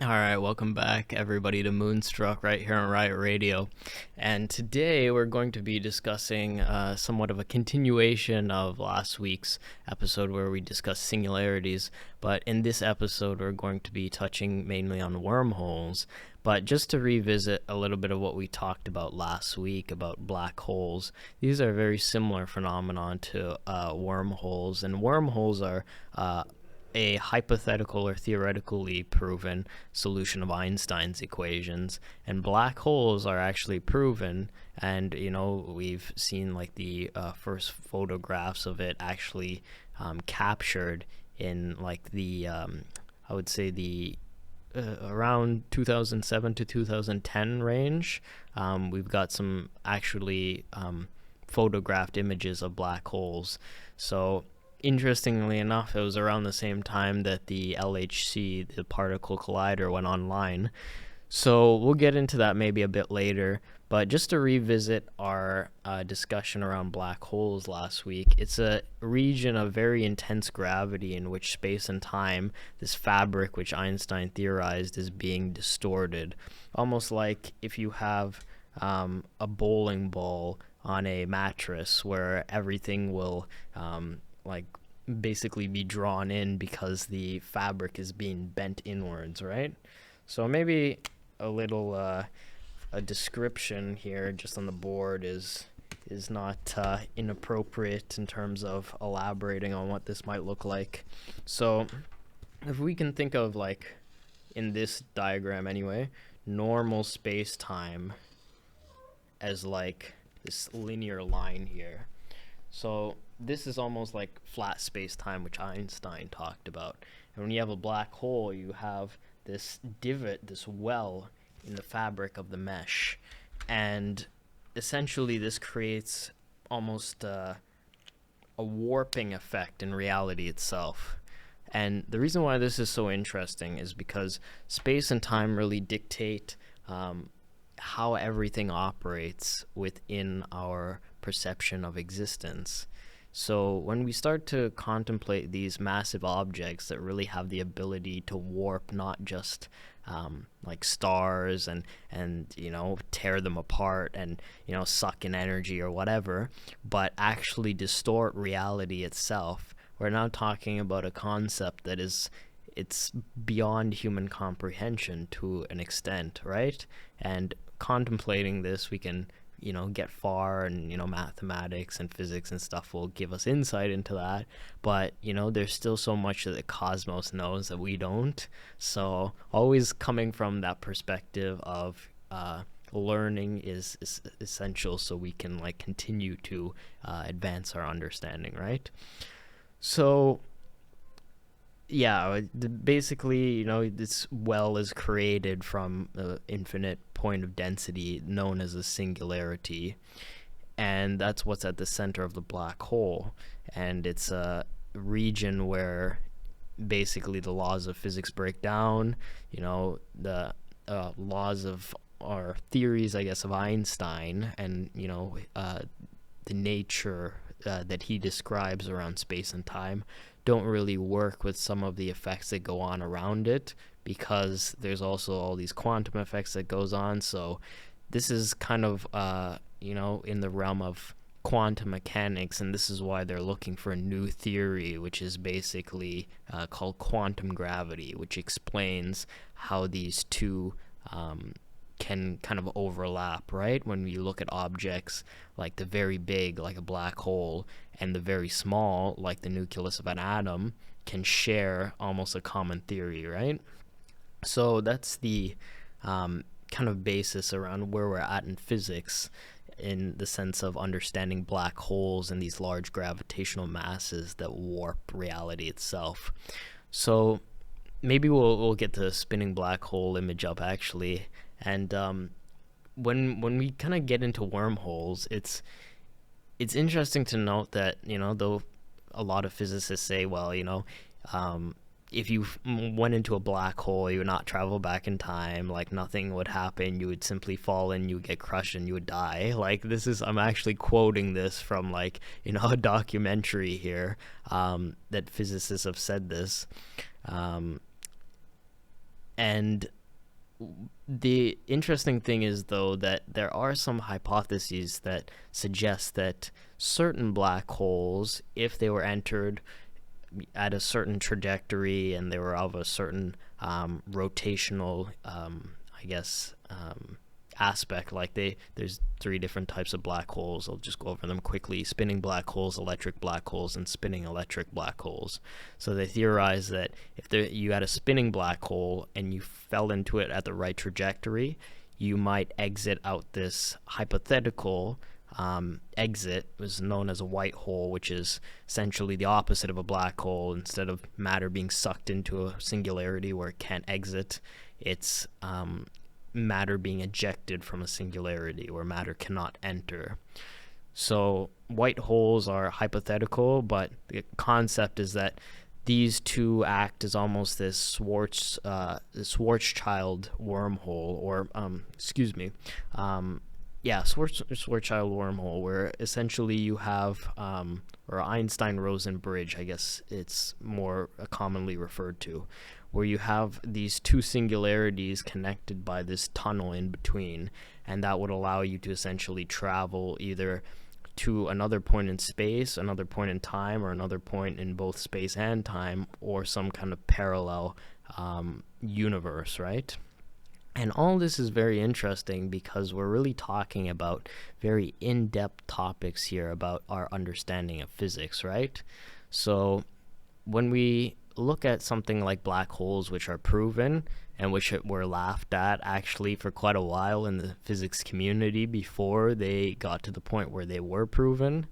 All right, welcome back, everybody, to Moonstruck right here on Riot Radio. And today we're going to be discussing somewhat of a continuation of last week's episode where we discussed singularities. But in this episode, we're going to be touching mainly on wormholes. But just to revisit a little bit of what we talked about last week about black holes, these are a very similar phenomenon to wormholes. And wormholes are a hypothetical or theoretically proven solution of Einstein's equations, and black holes are actually proven. And we've seen like the first photographs of it actually captured in like the I would say the around 2007 to 2010 range. We've got some actually photographed images of black holes. So interestingly enough, it was around the same time that the LHC, the particle collider, went online. So we'll get into that maybe a bit later. But just to revisit our discussion around black holes last week, it's a region of very intense gravity in which space and time, this fabric which Einstein theorized, is being distorted. Almost like if you have a bowling ball on a mattress where everything will like basically be drawn in because the fabric is being bent inwards, right? So maybe a little a description here just on the board is not inappropriate in terms of elaborating on what this might look like. So if we can think of, like, in this diagram anyway, normal space-time as like this linear line here. So this is almost like flat space-time, which Einstein talked about. And when you have a black hole, you have this divot, this well in the fabric of the mesh. And essentially this creates almost a warping effect in reality itself. And the reason why this is so interesting is because space and time really dictate how everything operates within our perception of existence. So when we start to contemplate these massive objects that really have the ability to warp not just like stars and tear them apart and suck in energy or whatever, but actually distort reality itself, we're now talking about a concept that it's beyond human comprehension to an extent, right? And contemplating this, we can get far, and mathematics and physics and stuff will give us insight into that, but there's still so much that the cosmos knows that we don't. So always coming from that perspective of learning is essential, so we can like continue to advance our understanding, right? So yeah, basically, this well is created from an infinite point of density known as a singularity, and that's what's at the center of the black hole. And it's a region where basically the laws of physics break down, the laws of, or theories, I guess, of Einstein, and the nature that he describes around space and time don't really work with some of the effects that go on around it, because there's also all these quantum effects that goes on. So this is kind of in the realm of quantum mechanics, and this is why they're looking for a new theory, which is basically called quantum gravity, which explains how these two can kind of overlap, right? When we look at objects like the very big, like a black hole, and the very small, like the nucleus of an atom, can share almost a common theory, right? So that's the kind of basis around where we're at in physics, in the sense of understanding black holes and these large gravitational masses that warp reality itself. So maybe we'll get the spinning black hole image up, actually. And when we kind of get into wormholes, it's interesting to note that though a lot of physicists say, well, if you went into a black hole, you would not travel back in time, like nothing would happen, you would simply fall in, you would get crushed, and you would die. Like, I'm actually quoting this from like a documentary here, that physicists have said this. And the interesting thing is, though, that there are some hypotheses that suggest that certain black holes, if they were entered at a certain trajectory and they were of a certain rotational, I guess, aspect, like there's three different types of black holes. I'll just go over them quickly: spinning black holes, electric black holes, and spinning electric black holes. So they theorize that if you had a spinning black hole and you fell into it at the right trajectory, you might exit out this hypothetical exit, was known as a white hole, which is essentially the opposite of a black hole. Instead of matter being sucked into a singularity where it can't exit, it's matter being ejected from a singularity where matter cannot enter. So white holes are hypothetical, but the concept is that these two act as almost this Schwarzschild wormhole, or Schwarzschild wormhole, where essentially you have, or Einstein-Rosen bridge, I guess it's more commonly referred to, where you have these two singularities connected by this tunnel in between, and that would allow you to essentially travel either to another point in space, another point in time, or another point in both space and time, or some kind of parallel universe, right? And all this is very interesting because we're really talking about very in-depth topics here about our understanding of physics, right? So when we look at something like black holes, which are proven and which were laughed at actually for quite a while in the physics community before they got to the point where they were proven,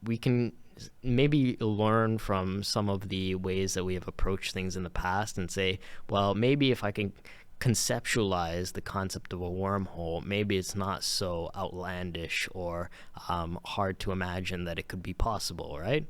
we can maybe learn from some of the ways that we have approached things in the past and say, well, maybe if I can conceptualize the concept of a wormhole, maybe it's not so outlandish or hard to imagine that it could be possible, right?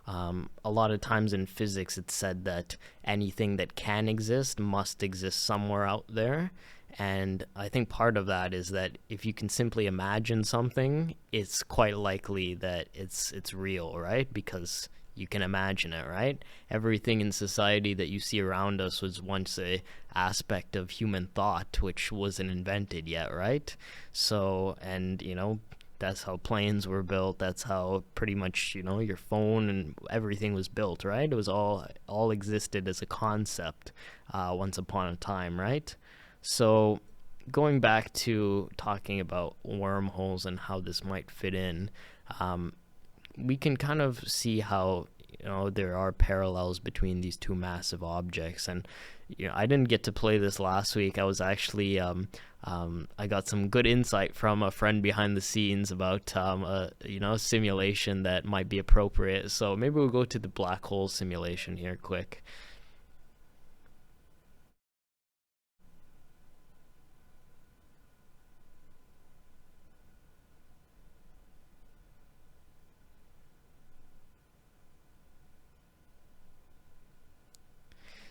A lot of times in physics it's said that anything that can exist must exist somewhere out there, and I think part of that is that if you can simply imagine something, it's quite likely that it's real, right? Because you can imagine it, right? Everything in society that you see around us was once a aspect of human thought, which wasn't invented yet, right? So, and that's how planes were built. That's how pretty much your phone and everything was built, right? It was all existed as a concept once upon a time, right? So going back to talking about wormholes and how this might fit in, we can kind of see how there are parallels between these two massive objects. And I didn't get to play this last week. I was actually I got some good insight from a friend behind the scenes about a simulation that might be appropriate. So maybe we'll go to the black hole simulation here quick.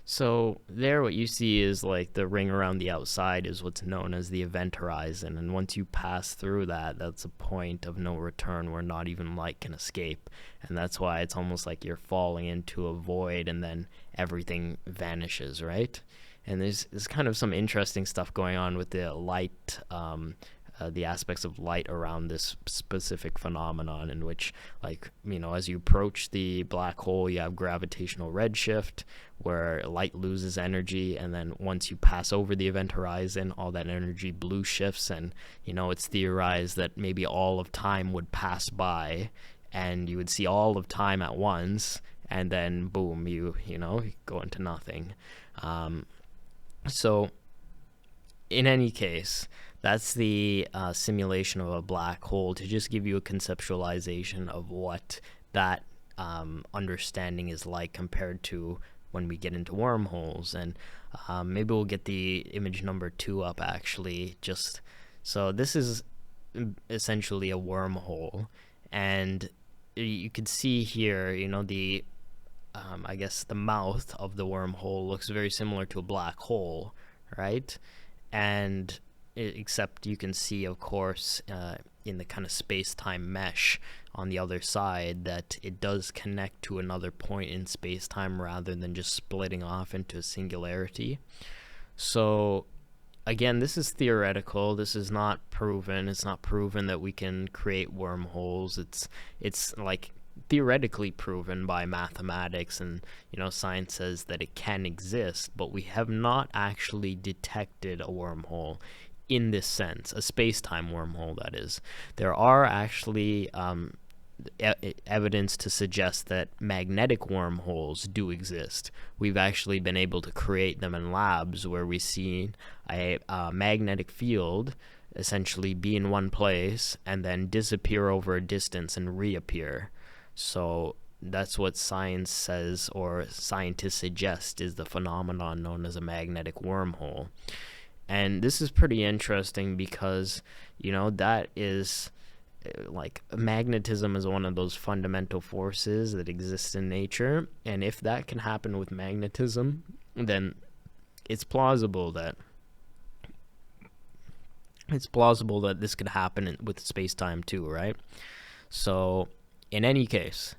So there what you see is like the ring around the outside is what's known as the event horizon, and once you pass through that, that's a point of no return where not even light can escape. And that's why it's almost like you're falling into a void and then everything vanishes, right? And there's kind of some interesting stuff going on with the light, the aspects of light around this specific phenomenon, in which, like, as you approach the black hole, you have gravitational redshift where light loses energy, and then once you pass over the event horizon, all that energy blue shifts, and it's theorized that maybe all of time would pass by and you would see all of time at once, and then boom, you go into nothing. So in any case, that's the simulation of a black hole, to just give you a conceptualization of what that understanding is like compared to when we get into wormholes. And maybe we'll get the image number 2 up, actually. Just so this is essentially a wormhole, and you can see here, the I guess the mouth of the wormhole looks very similar to a black hole, right? And except you can see, of course, in the kind of space-time mesh on the other side, that it does connect to another point in space-time rather than just splitting off into a singularity. So again, this is theoretical. This is not proven. It's not proven that we can create wormholes. It's like theoretically proven by mathematics, and science says that it can exist, but we have not actually detected a wormhole in this sense, a space-time wormhole, that is. There are actually evidence to suggest that magnetic wormholes do exist. We've actually been able to create them in labs where we see a magnetic field essentially be in one place and then disappear over a distance and reappear. So that's what science says, or scientists suggest, is the phenomenon known as a magnetic wormhole. And this is pretty interesting because, that is like magnetism is one of those fundamental forces that exist in nature. And if that can happen with magnetism, then it's plausible that this could happen with space-time too, right? So in any case,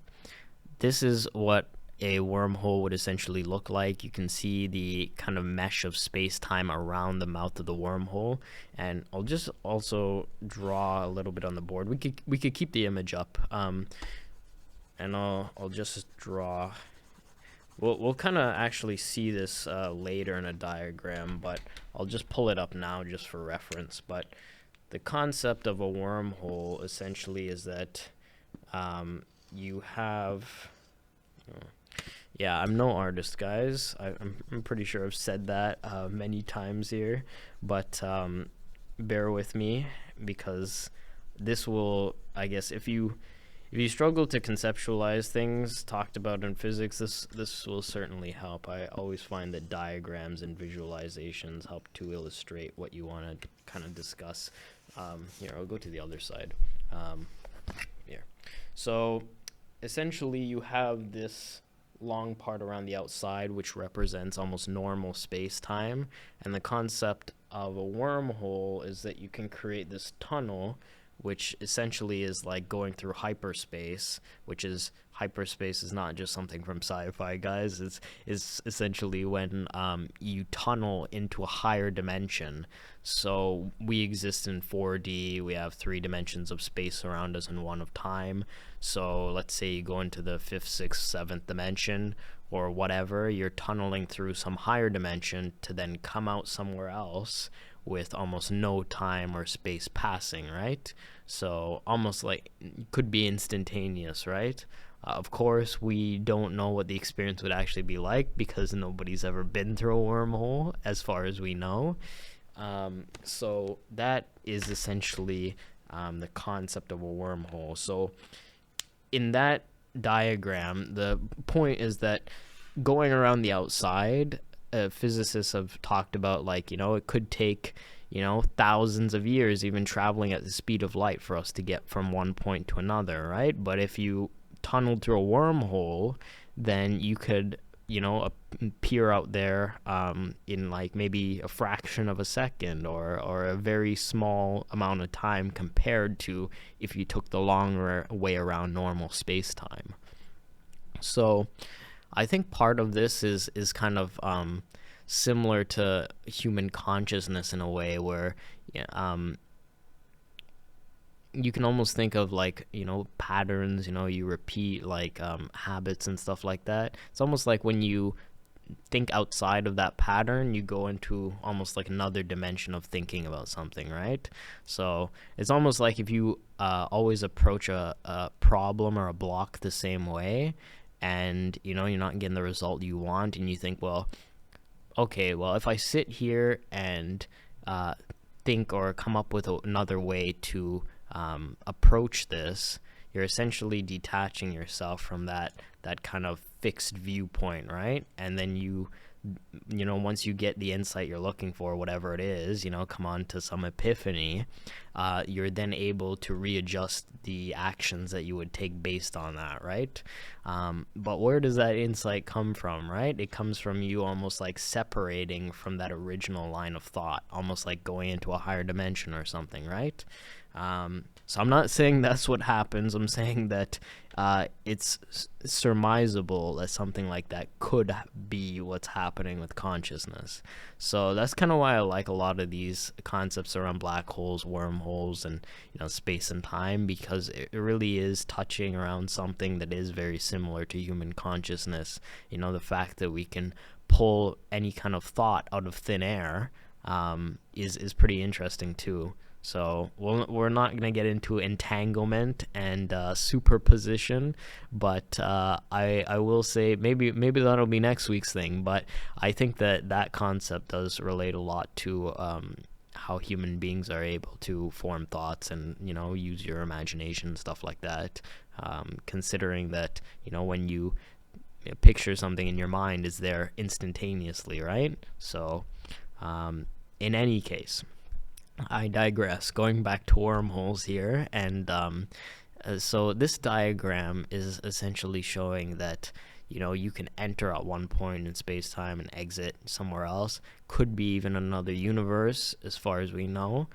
this is what a wormhole would essentially look like. You can see the kind of mesh of space-time around the mouth of the wormhole, and I'll just also draw a little bit on the board. We could keep the image up, and I'll just draw. We'll kind of actually see this later in a diagram, but I'll just pull it up now just for reference. But the concept of a wormhole essentially is that you have. Yeah, I'm no artist, guys. I'm pretty sure I've said that many times here, but bear with me, because this will, I guess, if you struggle to conceptualize things talked about in physics, this will certainly help. I always find that diagrams and visualizations help to illustrate what you want to kind of discuss. Here, I'll go to the other side. Here. So essentially, you have this long part around the outside, which represents almost normal space-time, and the concept of a wormhole is that you can create this tunnel, which essentially is like going through hyperspace, hyperspace is not just something from sci-fi, guys. It's essentially when you tunnel into a higher dimension. So we exist in 4D, we have 3 dimensions of space around us and 1 of time. So let's say you go into the 5th, 6th, 7th dimension or whatever, you're tunneling through some higher dimension to then come out somewhere else with almost no time or space passing, right? So almost like could be instantaneous, right? Of course, we don't know what the experience would actually be like because nobody's ever been through a wormhole as far as we know. So that is essentially the concept of a wormhole. So in that diagram, the point is that going around the outside, physicists have talked about, like, it could take, thousands of years even traveling at the speed of light for us to get from one point to another, right? But if you tunneled through a wormhole, then you could, appear out there in like maybe a fraction of a second or a very small amount of time compared to if you took the longer way around normal space-time. So I think part of this is kind of similar to human consciousness in a way where you can almost think of like, patterns, you repeat like habits and stuff like that. It's almost like when you think outside of that pattern, you go into almost like another dimension of thinking about something, right? So it's almost like if you always approach a problem or a block the same way, and you're not getting the result you want, and you think, well, okay, well, if I sit here and think or come up with another way to approach this, you're essentially detaching yourself from that kind of fixed viewpoint, right? And then once you get the insight you're looking for, whatever it is, come on to some epiphany, you're then able to readjust the actions that you would take based on that, right? But where does that insight come from, right? It comes from you almost like separating from that original line of thought, almost like going into a higher dimension or something, right? So I'm not saying that's what happens. I'm saying that it's surmisable that something like that could be what's happening with consciousness. So that's kind of why I like a lot of these concepts around black holes, wormholes, and space and time, because it really is touching around something that is very similar to human consciousness. The fact that we can pull any kind of thought out of thin air is pretty interesting too. So we're not going to get into entanglement and superposition, but I will say maybe that'll be next week's thing. But I think that concept does relate a lot to how human beings are able to form thoughts and use your imagination, stuff like that. Considering that when you picture something in your mind, is there instantaneously, right? So in any case, I digress. Going back to wormholes here, and so this diagram is essentially showing that you can enter at one point in space-time and exit somewhere else. Could be even another universe, as far as we know.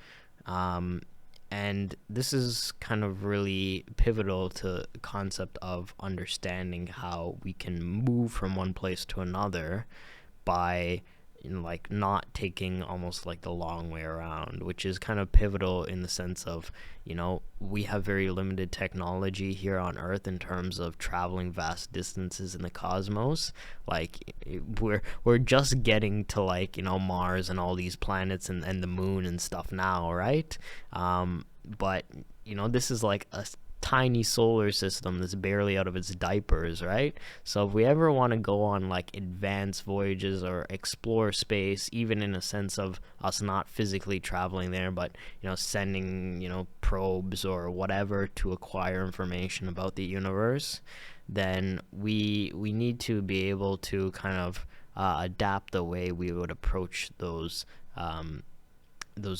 And this is kind of really pivotal to the concept of understanding how we can move from one place to another by like not taking almost like the long way around, which is kind of pivotal in the sense of we have very limited technology here on Earth in terms of traveling vast distances in the cosmos. Like we're just getting to like Mars and all these planets and the moon and stuff now, right? But this is like a tiny solar system that's barely out of its diapers, right? So if we ever want to go on like advanced voyages or explore space, even in a sense of us not physically traveling there, but sending probes or whatever to acquire information about the universe, then we need to be able to kind of adapt the way we would approach those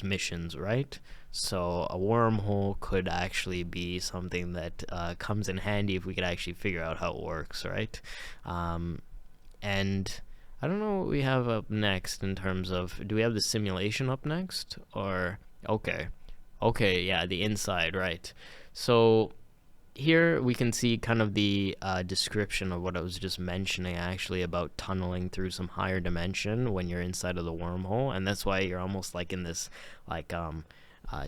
missions, right? So a wormhole could actually be something that comes in handy if we could actually figure out how it works, right? And I don't know what we have up next in terms of, do we have the simulation up next? Or, okay, yeah, the inside, right? So here we can see kind of the description of what I was just mentioning, actually, about tunneling through some higher dimension when you're inside of the wormhole, and that's why you're almost like in this like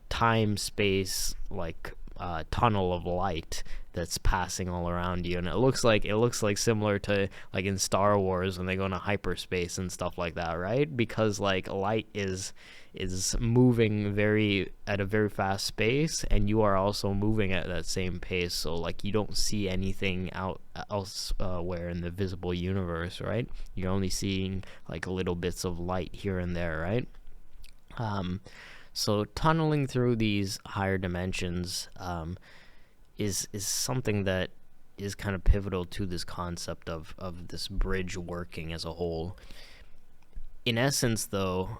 time space like tunnel of light that's passing all around you, and it looks like similar to like in Star Wars when they go into hyperspace and stuff like that, right? Because like light is moving at a very fast space, and you are also moving at that same pace, so like you don't see anything elsewhere in the visible universe, right? You're only seeing like little bits of light here and there, right? So tunneling through these higher dimensions is something that is kind of pivotal to this concept of this bridge working as a whole. In essence, though,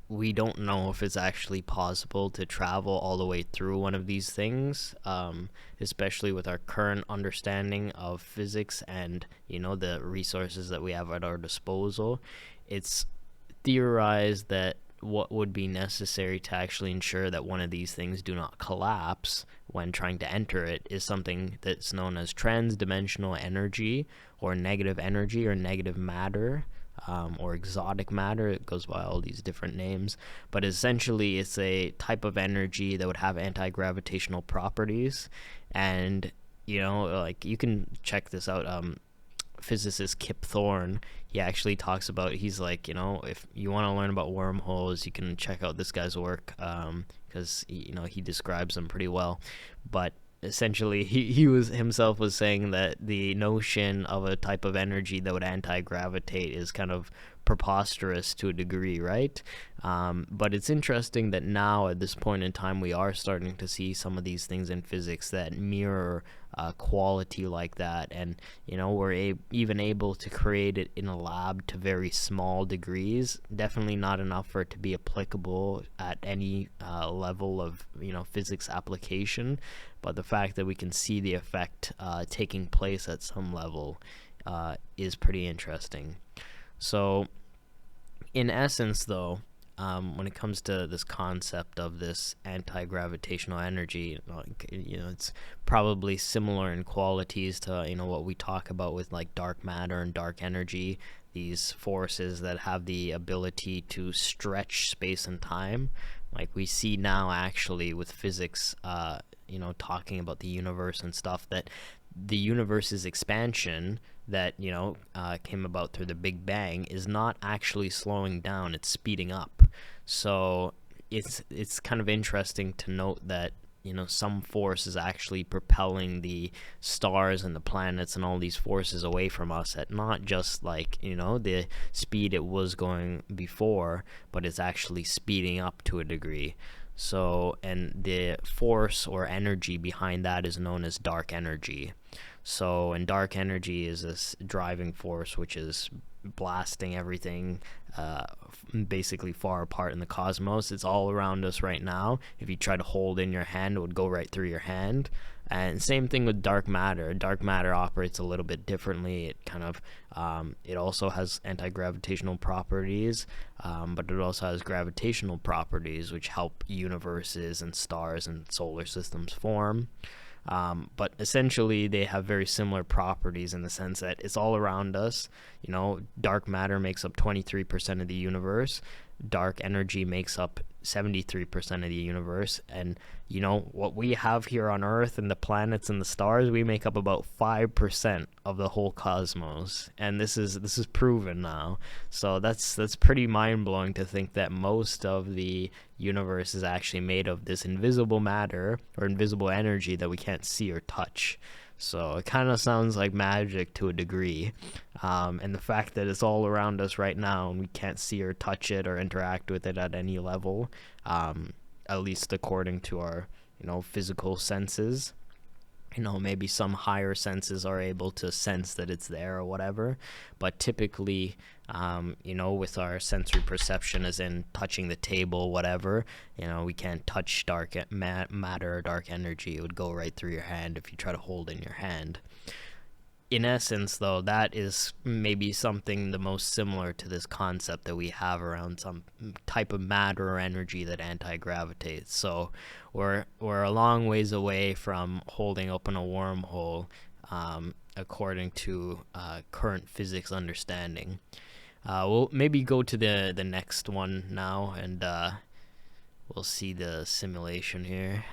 we don't know if it's actually possible to travel all the way through one of these things, especially with our current understanding of physics and the resources that we have at our disposal. It's theorized that what would be necessary to actually ensure that one of these things do not collapse when trying to enter it is something that's known as trans-dimensional energy, or negative matter, or exotic matter. It goes by all these different names, but essentially it's a type of energy that would have anti-gravitational properties. And like you can check this out. Physicist Kip Thorne, he actually talks about, he's like, if you want to learn about wormholes, you can check out this guy's work, because he describes them pretty well. But essentially he was saying that the notion of a type of energy that would anti-gravitate is kind of preposterous to a degree, right? But it's interesting that now at this point in time we are starting to see some of these things in physics that mirror quality like that, and we're even able to create it in a lab to very small degrees. Definitely not enough for it to be applicable at any level of physics application, but the fact that we can see the effect taking place at some level is pretty interesting. So in essence, though, when it comes to this concept of this anti-gravitational energy, like, it's probably similar in qualities to what we talk about with like dark matter and dark energy. These forces that have the ability to stretch space and time, like we see now actually with physics, talking about the universe and stuff, that the universe's expansion that came about through the Big Bang is not actually slowing down; it's speeding up. So it's kind of interesting to note that some force is actually propelling the stars and the planets and all these forces away from us at not just like the speed it was going before, but it's actually speeding up to a degree. So, and the force or energy behind that is known as dark energy. So, and dark energy is this driving force which is blasting everything basically far apart in the cosmos. It's all around us right now. If you try to hold in your hand, it would go right through your hand. And same thing with dark matter. Dark matter operates a little bit differently. It kind of it also has anti-gravitational properties, but it also has gravitational properties which help universes and stars and solar systems form. But essentially they have very similar properties in the sense that it's all around us. Dark matter makes up 23% of the universe. Dark energy makes up 73% of the universe. And what we have here on Earth and the planets and the stars, we make up about 5% of the whole cosmos. And this is proven now. So that's pretty mind-blowing to think that most of the universe is actually made of this invisible matter or invisible energy that we can't see or touch. So it kind of sounds like magic to a degree. And the fact that it's all around us right now and we can't see or touch it or interact with it at any level, at least according to our, physical senses. Maybe some higher senses are able to sense that it's there or whatever. But typically, with our sensory perception, as in touching the table, whatever, we can't touch dark matter or dark energy. It would go right through your hand if you try to hold in your hand. In essence, though, that is maybe something the most similar to this concept that we have around some type of matter or energy that anti-gravitates. So we're a long ways away from holding open a wormhole, according to current physics understanding. We'll maybe go to the next one now, and we'll see the simulation here.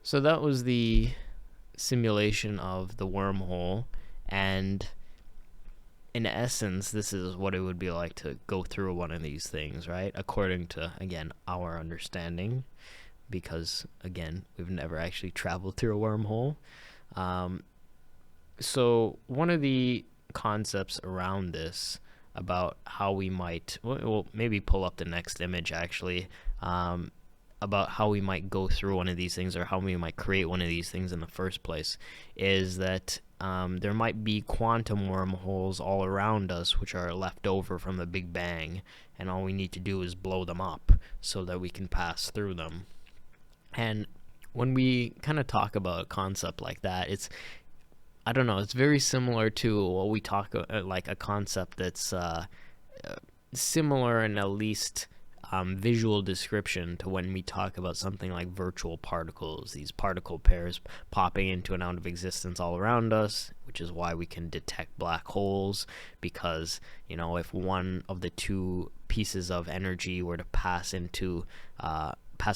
So that was the simulation of the wormhole, and in essence, this is what it would be like to go through one of these things, right? According to, again, our understanding, because, again, we've never actually traveled through a wormhole. So one of the concepts around this about how we might, well, maybe pull up the next image, actually, about how we might go through one of these things or how we might create one of these things in the first place, is that there might be quantum wormholes all around us which are left over from the Big Bang, and all we need to do is blow them up so that we can pass through them. And when we kind of talk about a concept like that, it's, I don't know, it's very similar to what we talk like a concept that's similar in at least visual description to when we talk about something like virtual particles, these particle pairs popping into and out of existence all around us, which is why we can detect black holes, because if one of the two pieces of energy were to pass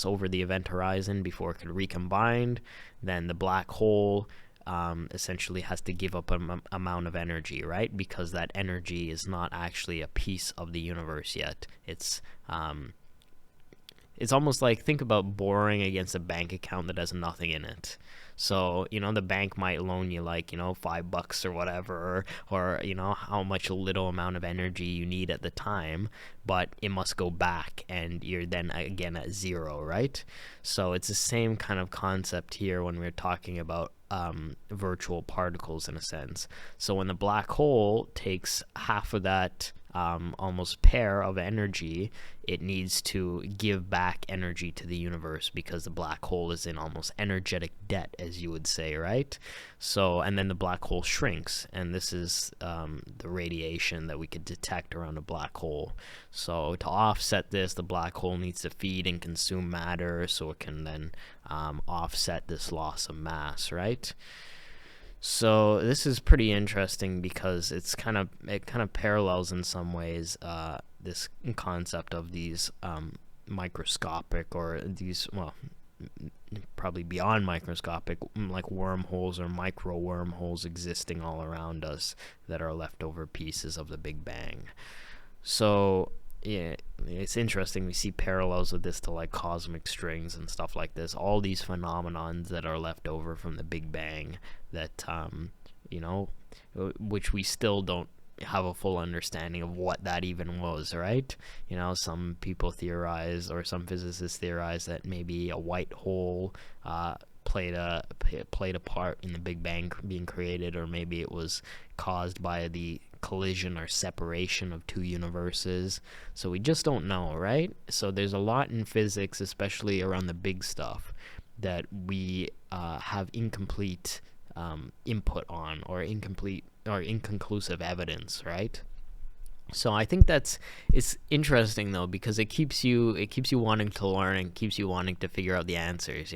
over the event horizon before it could recombine, then the black hole essentially has to give up an amount of energy, right? Because that energy is not actually a piece of the universe yet. It's it's almost like, think about borrowing against a bank account that has nothing in it. So, the bank might loan you like, $5 or whatever, or how much little amount of energy you need at the time, but it must go back and you're then again at zero, right? So it's the same kind of concept here when we're talking about virtual particles in a sense. So when the black hole takes half of that almost pair of energy, it needs to give back energy to the universe because the black hole is in almost energetic debt, as you would say, right? So, and then the black hole shrinks, and this is the radiation that we could detect around a black hole. So to offset this, the black hole needs to feed and consume matter so it can then offset this loss of mass, right? So this is pretty interesting because it kind of parallels in some ways this concept of these microscopic, or these, well, probably beyond microscopic, like wormholes or micro wormholes existing all around us that are leftover pieces of the Big Bang. So yeah, it's interesting. We see parallels with this to like cosmic strings and stuff like this. All these phenomenons that are left over from the Big Bang that, which we still don't have a full understanding of what that even was, right? Some people theorize, or some physicists theorize, that maybe a white hole played a part in the Big Bang being created, or maybe it was caused by the collision or separation of two universes. So we just don't know, right? So there's a lot in physics, especially around the big stuff, that we have incomplete input on, or incomplete or inconclusive evidence, right? So I think it's interesting though, because it keeps you wanting to learn and keeps you wanting to figure out the answers.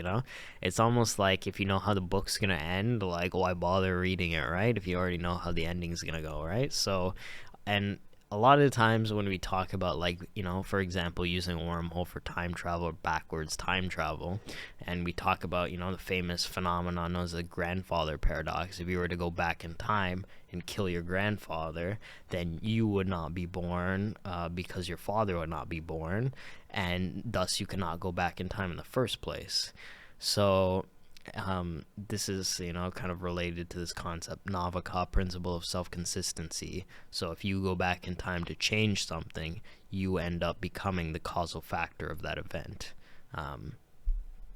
It's almost like, if you know how the book's gonna end, like, why bother reading it, right? If you already know how the ending's gonna go, right? So, and a lot of the times when we talk about, like, for example, using a wormhole for time travel or backwards time travel, and we talk about, the famous phenomenon known as the grandfather paradox. If you were to go back in time and kill your grandfather, then you would not be born because your father would not be born, and thus you cannot go back in time in the first place. So this is, kind of related to this concept, Navier principle of self-consistency. So if you go back in time to change something, you end up becoming the causal factor of that event. Kind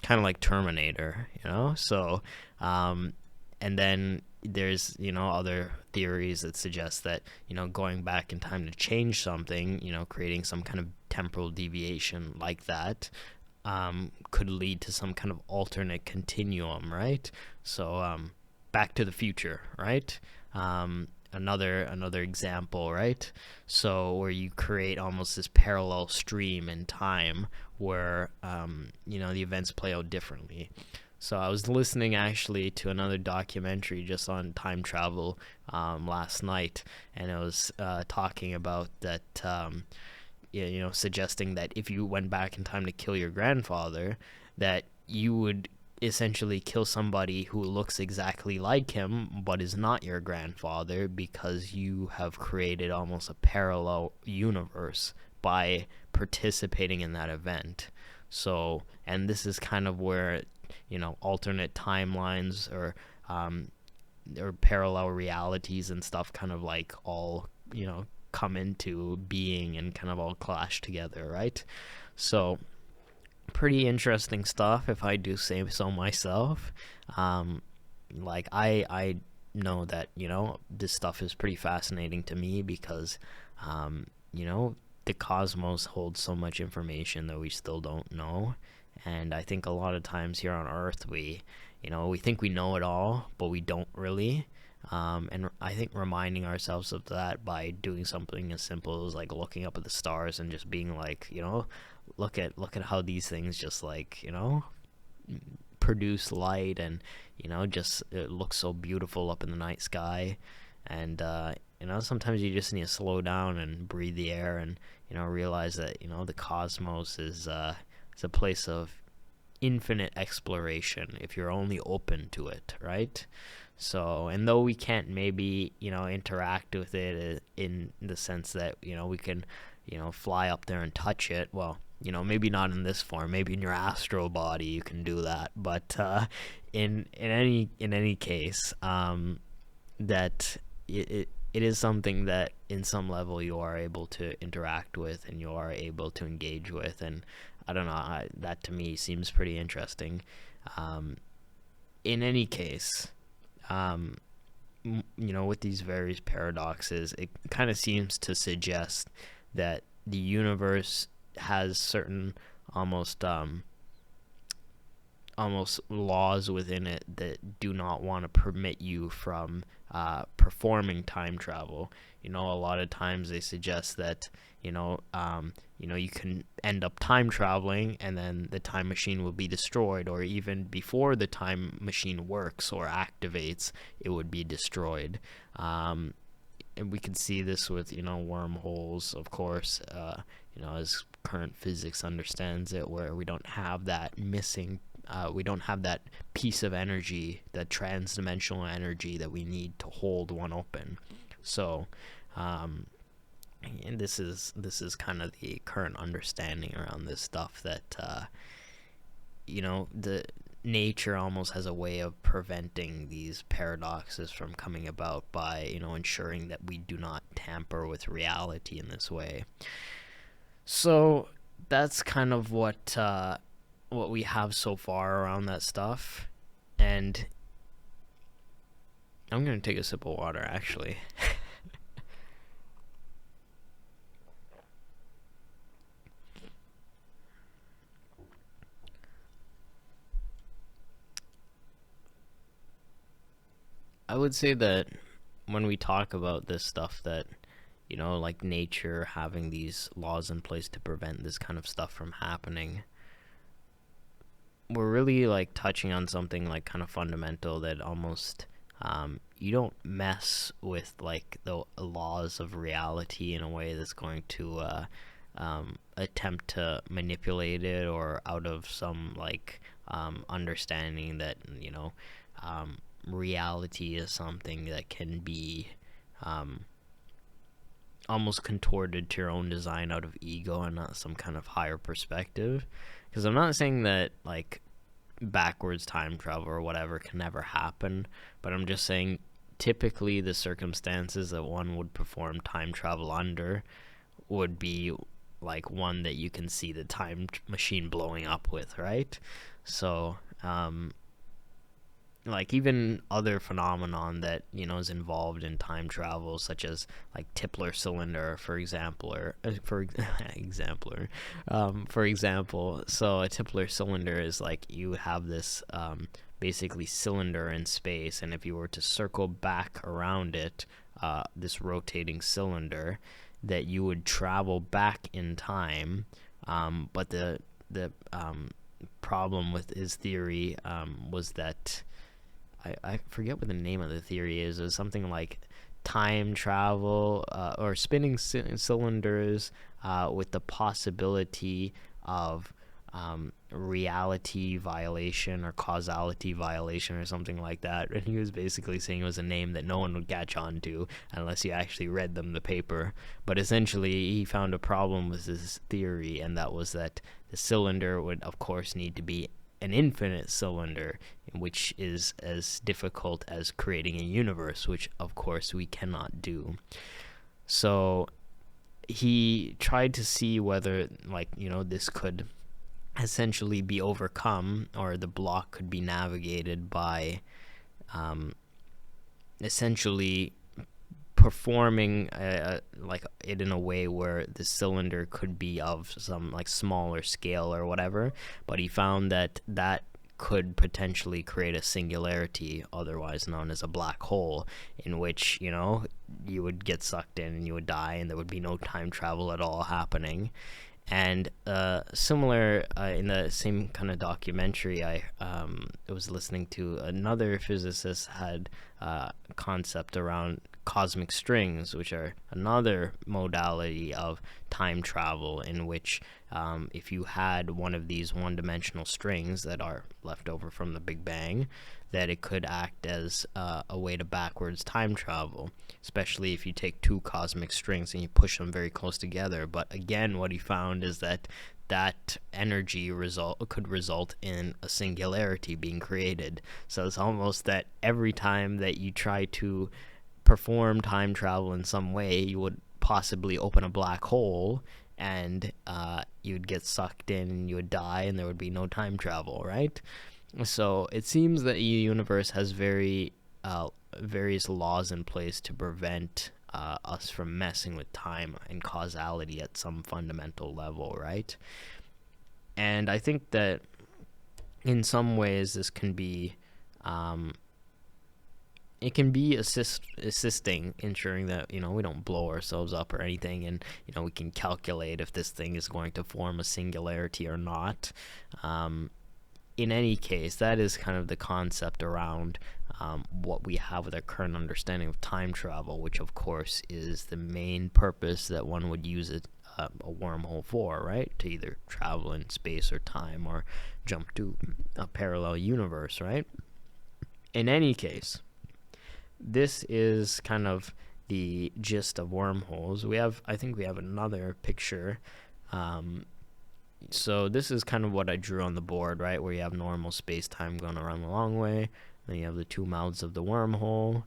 of like Terminator, So, and then there's, other theories that suggest that, going back in time to change something, creating some kind of temporal deviation like that, could lead to some kind of alternate continuum, right? So Back to the Future, right? Another example, right? So where you create almost this parallel stream in time where the events play out differently. So I was listening actually to another documentary just on time travel last night, and it was talking about that. Suggesting that if you went back in time to kill your grandfather, that you would essentially kill somebody who looks exactly like him but is not your grandfather, because you have created almost a parallel universe by participating in that event. So, and this is kind of where, alternate timelines or parallel realities and stuff kind of like all, come into being and kind of all clash together, right? So pretty interesting stuff, if I do say so myself. Like I know that this stuff is pretty fascinating to me because the cosmos holds so much information that we still don't know, and I think a lot of times here on Earth we think we know it all, but we don't really. And I think reminding ourselves of that by doing something as simple as like looking up at the stars and just being like, look at how these things just like, produce light, and just it looks so beautiful up in the night sky. And sometimes you just need to slow down and breathe the air and realize that the cosmos is it's a place of infinite exploration if you're only open to it, right? So, and though we can't maybe, interact with it in the sense that, we can, fly up there and touch it, well, maybe not in this form, maybe in your astral body you can do that, but in any case, that it is something that in some level you are able to interact with and you are able to engage with. And I don't know, that to me seems pretty interesting. In any case, with these various paradoxes, it kind of seems to suggest that the universe has certain almost almost laws within it that do not want to permit you from performing time travel. A lot of times they suggest that you can end up time traveling and then the time machine will be destroyed, or even before the time machine works or activates, it would be destroyed. And we can see this with wormholes, of course, as current physics understands it, where we don't have that we don't have that piece of energy, that trans-dimensional energy that we need to hold one open. So, and this is kind of the current understanding around this stuff, that the nature almost has a way of preventing these paradoxes from coming about by ensuring that we do not tamper with reality in this way. So that's kind of what we have so far around that stuff. And I'm gonna take a sip of water, actually. I would say that when we talk about this stuff, that like nature having these laws in place to prevent this kind of stuff from happening, we're really like touching on something like kind of fundamental, that almost you don't mess with like the laws of reality in a way that's going to attempt to manipulate it, or out of some like understanding that reality is something that can be almost contorted to your own design out of ego and not some kind of higher perspective. Because I'm not saying that like backwards time travel or whatever can never happen, but I'm just saying typically the circumstances that one would perform time travel under would be like one that you can see the time machine blowing up with, right? So like even other phenomenon that is involved in time travel, such as like Tipler cylinder, for example, or for example. So a Tipler cylinder is like you have this basically cylinder in space, and if you were to circle back around it, this rotating cylinder, that you would travel back in time, but the problem with his theory was that I forget what the name of the theory is. It was something like time travel or spinning cylinders with the possibility of reality violation or causality violation or something like that. And he was basically saying it was a name that no one would catch on to unless you actually read them the paper. But essentially he found a problem with his theory, and that was that the cylinder would of course need to be an infinite cylinder, which is as difficult as creating a universe, which of course we cannot do. So he tried to see whether this could essentially be overcome, or the block could be navigated by essentially performing like it in a way where the cylinder could be of some like smaller scale or whatever. But he found that could potentially create a singularity, otherwise known as a black hole, in which you would get sucked in and you would die, and there would be no time travel at all happening. And similar in the same kind of documentary, I was listening to, another physicist had a concept around cosmic strings, which are another modality of time travel, in which if you had one of these one-dimensional strings that are left over from the Big Bang, that it could act as a way to backwards time travel, especially if you take two cosmic strings and you push them very close together. But again, what he found is that that energy could result in a singularity being created. So it's almost that every time that you try to perform time travel in some way, you would possibly open a black hole, and you'd get sucked in and you would die, and there would be no time travel, right? So it seems that the universe has various laws in place to prevent us from messing with time and causality at some fundamental level, right? And I think that in some ways this can be it can be assisting, ensuring that we don't blow ourselves up or anything, and we can calculate if this thing is going to form a singularity or not. In any case, that is kind of the concept around what we have with our current understanding of time travel, which of course is the main purpose that one would use it, a wormhole for, right? To either travel in space or time or jump to a parallel universe, right? In any case, this is kind of the gist of wormholes. I think we have another picture. So this is kind of what I drew on the board, right? Where you have normal space-time going around the long way, then you have the two mouths of the wormhole,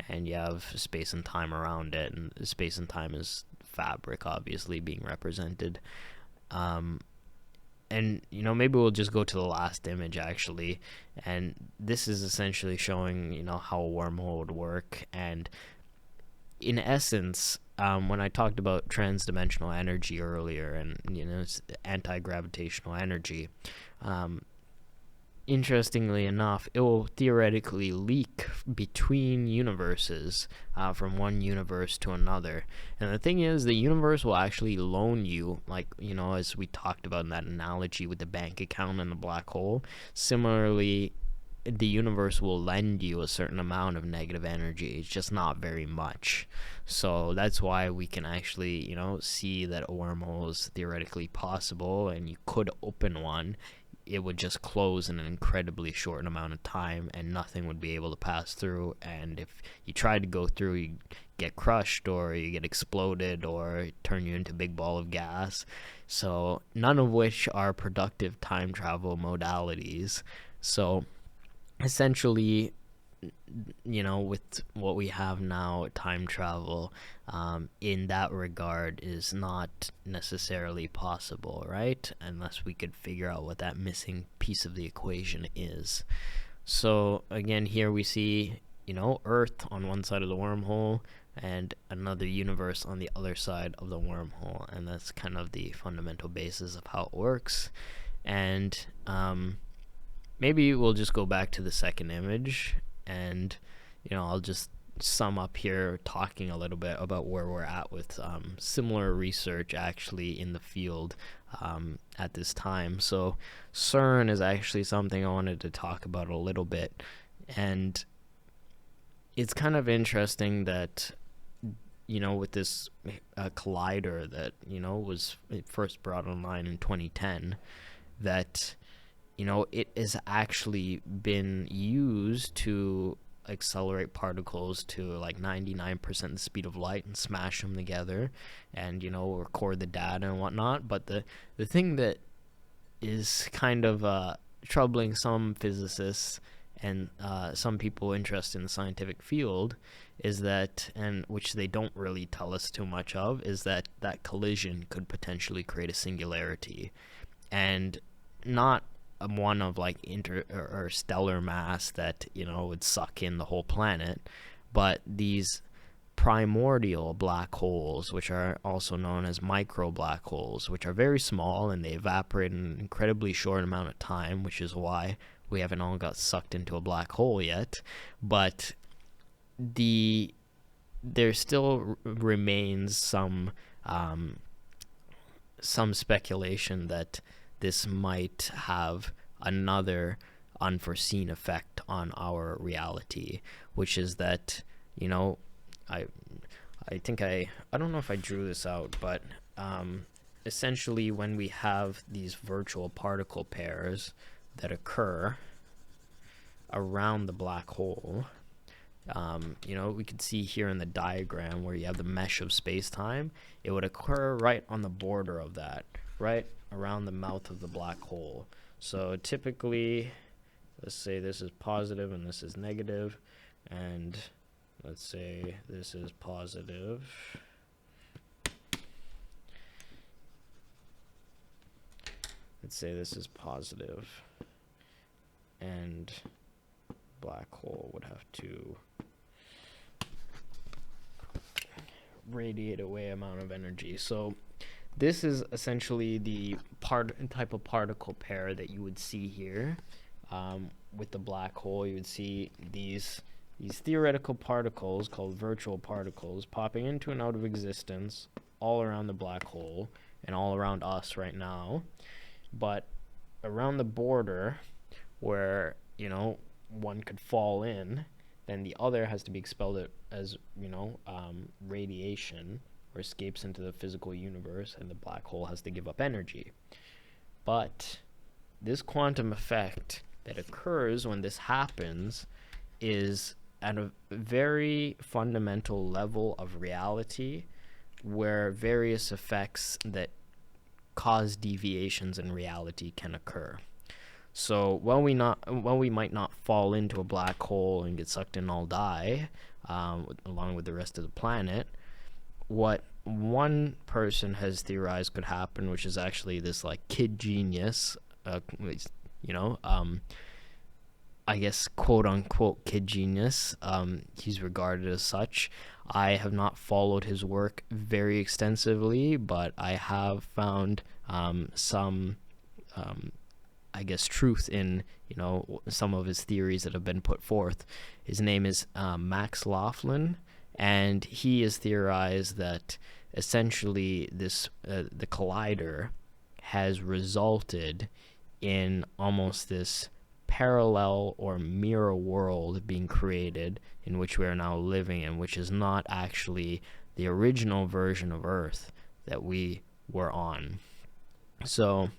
and you have space and time around it, and space and time is fabric, obviously, being represented. And maybe we'll just go to the last image, actually, and this is essentially showing how a wormhole would work. And in essence, when I talked about transdimensional energy earlier, and it's anti-gravitational energy, interestingly enough, it will theoretically leak between universes, from one universe to another. And the thing is, the universe will actually loan you, like, as we talked about in that analogy with the bank account and the black hole. Similarly, the universe will lend you a certain amount of negative energy. It's just not very much. So that's why we can actually, see that a wormhole is theoretically possible, and you could open one. It would just close in an incredibly short amount of time, and nothing would be able to pass through. And if you tried to go through, you get crushed, or you get exploded, or turn you into a big ball of gas. So none of which are productive time travel modalities. So essentially, with what we have now, time travel, in that regard, is not necessarily possible, right? Unless we could figure out what that missing piece of the equation is. So again, here we see, Earth on one side of the wormhole and another universe on the other side of the wormhole, and that's kind of the fundamental basis of how it works. And maybe we'll just go back to the second image, and I'll just sum up here, talking a little bit about where we're at with similar research actually in the field at this time. So CERN is actually something I wanted to talk about a little bit, and it's kind of interesting that with this collider that was first brought online in 2010, that it has actually been used to accelerate particles to like 99% the speed of light and smash them together, and record the data and whatnot. But the thing that is kind of troubling some physicists and some people interested in the scientific field is that, and which they don't really tell us too much of, is that collision could potentially create a singularity, and not one of like or stellar mass that would suck in the whole planet, but these primordial black holes, which are also known as micro black holes, which are very small and they evaporate in an incredibly short amount of time, which is why we haven't all got sucked into a black hole yet. But there still remains some speculation that this might have another unforeseen effect on our reality, which is that I think I don't know if I drew this out, but essentially when we have these virtual particle pairs that occur around the black hole, we could see here in the diagram where you have the mesh of space-time, it would occur right on the border of that, right around the mouth of the black hole. So typically, let's say this is positive and this is negative, and let's say this is positive. Let's say this is positive, and black hole would have to radiate away amount of energy. So this is essentially the type of particle pair that you would see here. With the black hole, you would see these theoretical particles called virtual particles popping into and out of existence all around the black hole and all around us right now. But around the border where, one could fall in, then the other has to be expelled as, radiation, or escapes into the physical universe, and the black hole has to give up energy. But this quantum effect that occurs when this happens is at a very fundamental level of reality, where various effects that cause deviations in reality can occur. So while we might not fall into a black hole and get sucked in and all die, along with the rest of the planet, what one person has theorized could happen, which is actually this kid genius, I guess quote unquote kid genius. He's regarded as such. I have not followed his work very extensively, but I have found some I guess truth in some of his theories that have been put forth. His name is Max Laughlin, and he has theorized that essentially this the collider has resulted in almost this parallel or mirror world being created in which we are now living in, which is not actually the original version of Earth that we were on. So,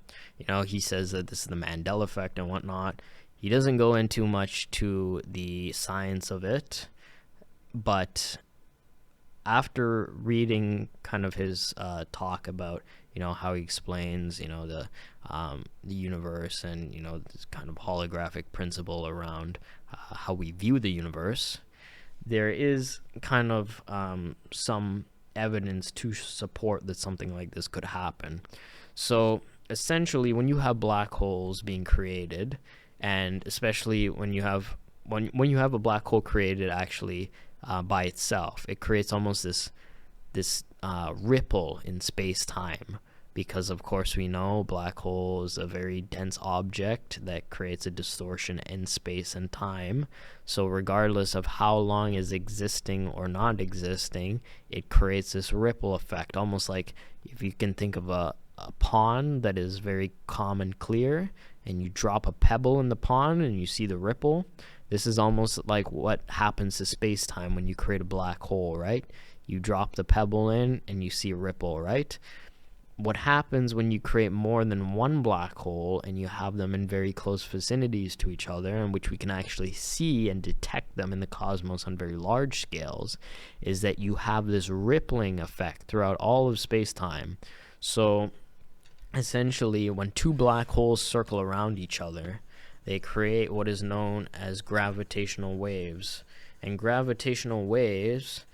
he says that this is the Mandela effect and whatnot. He doesn't go into much to the science of it, but after reading kind of his talk about how he explains the universe and this kind of holographic principle around how we view the universe, there is kind of some evidence to support that something like this could happen. So essentially, when you have black holes being created, and especially when you have a black hole created actually by itself, it creates almost this ripple in space-time, because of course we know black hole is a very dense object that creates a distortion in space and time. So regardless of how long is existing or not existing, it creates this ripple effect, almost like if you can think of a pond that is very calm and clear, and you drop a pebble in the pond and you see the ripple. This is almost like what happens to space-time when you create a black hole, right? You drop the pebble in and you see a ripple, right? What happens when you create more than one black hole and you have them in very close vicinities to each other, in which we can actually see and detect them in the cosmos on very large scales, is that you have this rippling effect throughout all of space-time. So essentially, when two black holes circle around each other, they create what is known as gravitational waves. And gravitational waves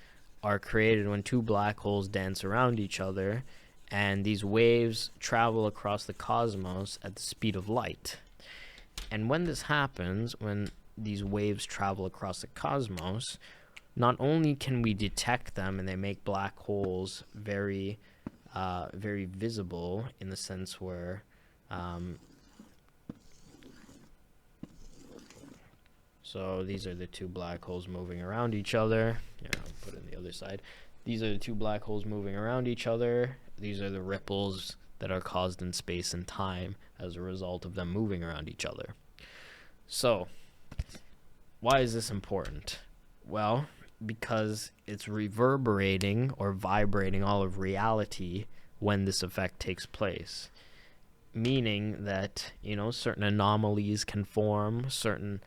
are created when two black holes dance around each other, and these waves travel across the cosmos at the speed of light. And when this happens, when these waves travel across the cosmos, not only can we detect them and they make black holes very visible, in the sense where so these are the two black holes moving around each other. I'll put it on the other side. These are the two black holes moving around each other. These are the ripples that are caused in space and time as a result of them moving around each other. So, why is this important? Well, because it's reverberating or vibrating all of reality when this effect takes place. Meaning that, certain anomalies can form, certain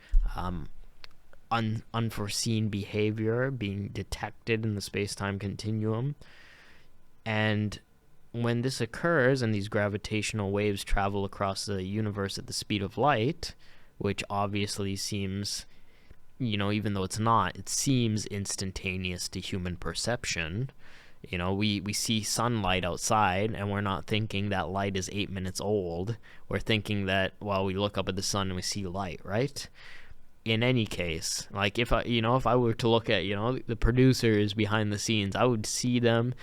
unforeseen behavior being detected in the space-time continuum. And when this occurs and these gravitational waves travel across the universe at the speed of light, which obviously seems, even though it's not, it seems instantaneous to human perception. We see sunlight outside and we're not thinking that light is 8 minutes old. We're thinking that, well, we look up at the sun and we see light, right? In any case, like if I were to look at, the producers behind the scenes, I would see them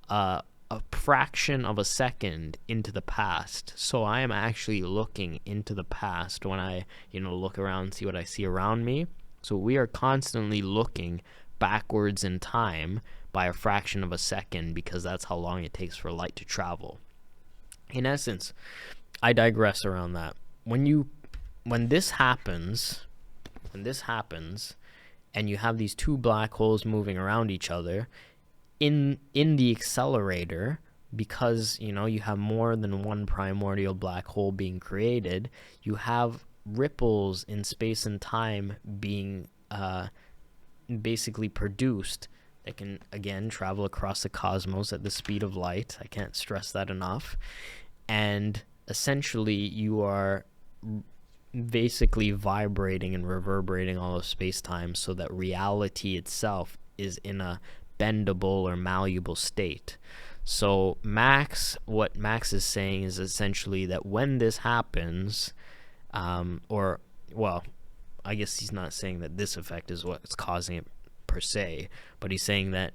a fraction of a second into the past. So I am actually looking into the past when I, look around and see what I see around me. So we are constantly looking backwards in time by a fraction of a second, because that's how long it takes for light to travel. In essence, I digress around that. When this happens, and you have these two black holes moving around each other in the accelerator, because you have more than one primordial black hole being created, you have ripples in space and time being basically produced that can again travel across the cosmos at the speed of light. I can't stress that enough. And essentially you are basically vibrating and reverberating all of space-time, so that reality itself is in a bendable or malleable state. So what Max is saying is essentially that when this happens, I guess he's not saying that this effect is what's causing it per se, but he's saying that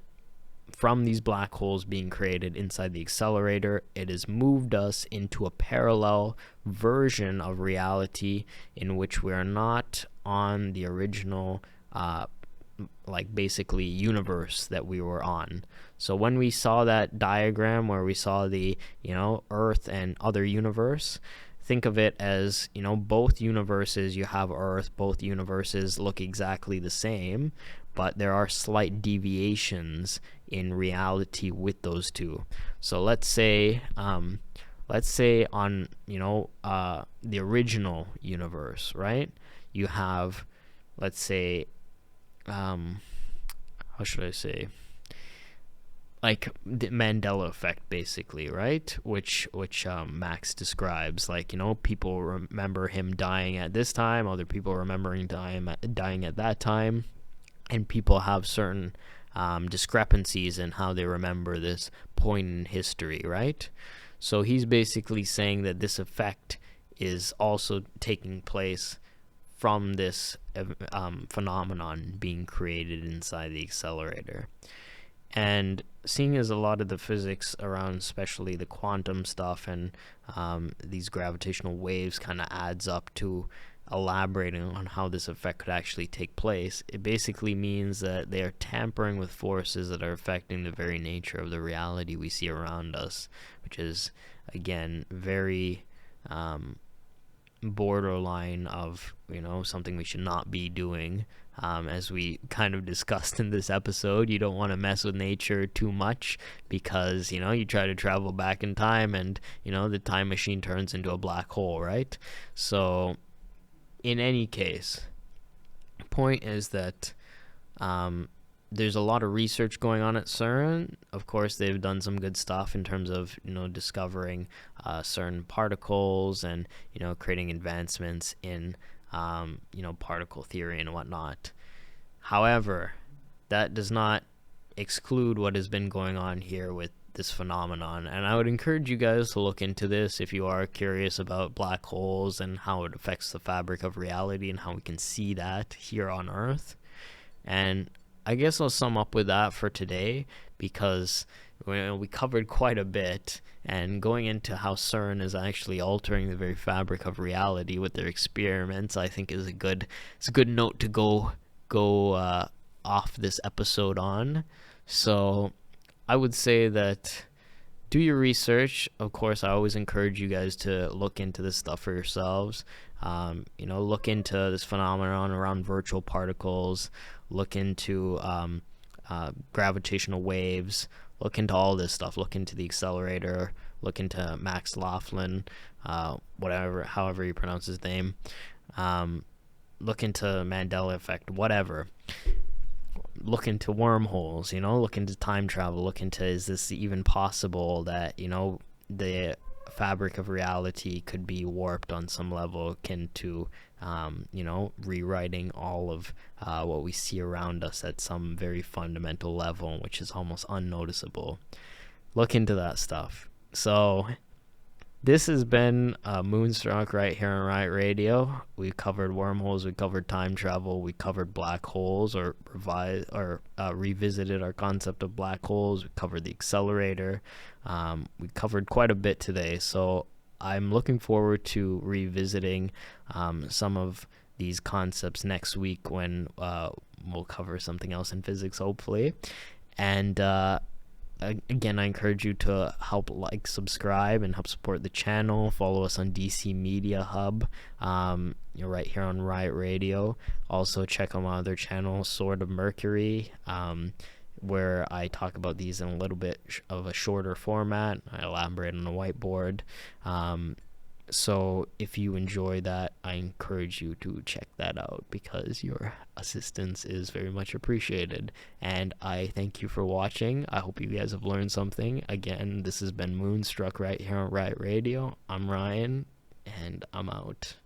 from these black holes being created inside the accelerator, it has moved us into a parallel version of reality in which we are not on the original basically universe that we were on. So when we saw that diagram where we saw the Earth and other universe, think of it as both universes, you have Earth, both universes look exactly the same, but there are slight deviations in reality with those two. So let's say on the original universe, right, you have, let's say, how should I say, like the Mandela effect, basically, right? Which Max describes, like people remember him dying at this time, other people remembering dying at that time, and people have certain discrepancies in how they remember this point in history, right? So he's basically saying that this effect is also taking place from this phenomenon being created inside the accelerator. And seeing as a lot of the physics around, especially the quantum stuff and these gravitational waves, kind of adds up to elaborating on how this effect could actually take place, it basically means that they are tampering with forces that are affecting the very nature of the reality we see around us, which is, again, very borderline of something we should not be doing. As we kind of discussed in this episode, you don't want to mess with nature too much, because you try to travel back in time and the time machine turns into a black hole, right? So in any case, the point is that there's a lot of research going on at CERN. Of course, they've done some good stuff in terms of discovering certain particles and creating advancements in particle theory and whatnot. However, that does not exclude what has been going on here with this phenomenon, and I would encourage you guys to look into this if you are curious about black holes and how it affects the fabric of reality and how we can see that here on Earth. And I guess I'll sum up with that for today, because we covered quite a bit, and going into how CERN is actually altering the very fabric of reality with their experiments, I think is a good note to go off this episode on. So I would say that do your research. Of course, I always encourage you guys to look into this stuff for yourselves. Look into this phenomenon around virtual particles, look into gravitational waves, look into all this stuff, look into the accelerator, look into Max Laughlin, however you pronounce his name, look into Mandela effect, whatever. look into wormholes, look into time travel, look into, is this even possible that, the fabric of reality could be warped on some level, akin to, rewriting all of what we see around us at some very fundamental level, which is almost unnoticeable. Look into that stuff. So this has been Moonstruck right here on Riot Radio. We covered wormholes, we covered time travel, we covered black holes, or revisited our concept of black holes. We covered the accelerator. We covered quite a bit today, so I'm looking forward to revisiting some of these concepts next week when we'll cover something else in physics, hopefully. And again, I encourage you to help subscribe, and help support the channel. Follow us on DC Media Hub. You're right here on Riot Radio. Also, check out my other channel, Sword of Mercury, where I talk about these in a little bit of a shorter format. I elaborate on a whiteboard. So if you enjoy that, I encourage you to check that out, because your assistance is very much appreciated. And I thank you for watching. I hope you guys have learned something. Again, this has been Moonstruck right here on Riot Radio. I'm Ryan, and I'm out.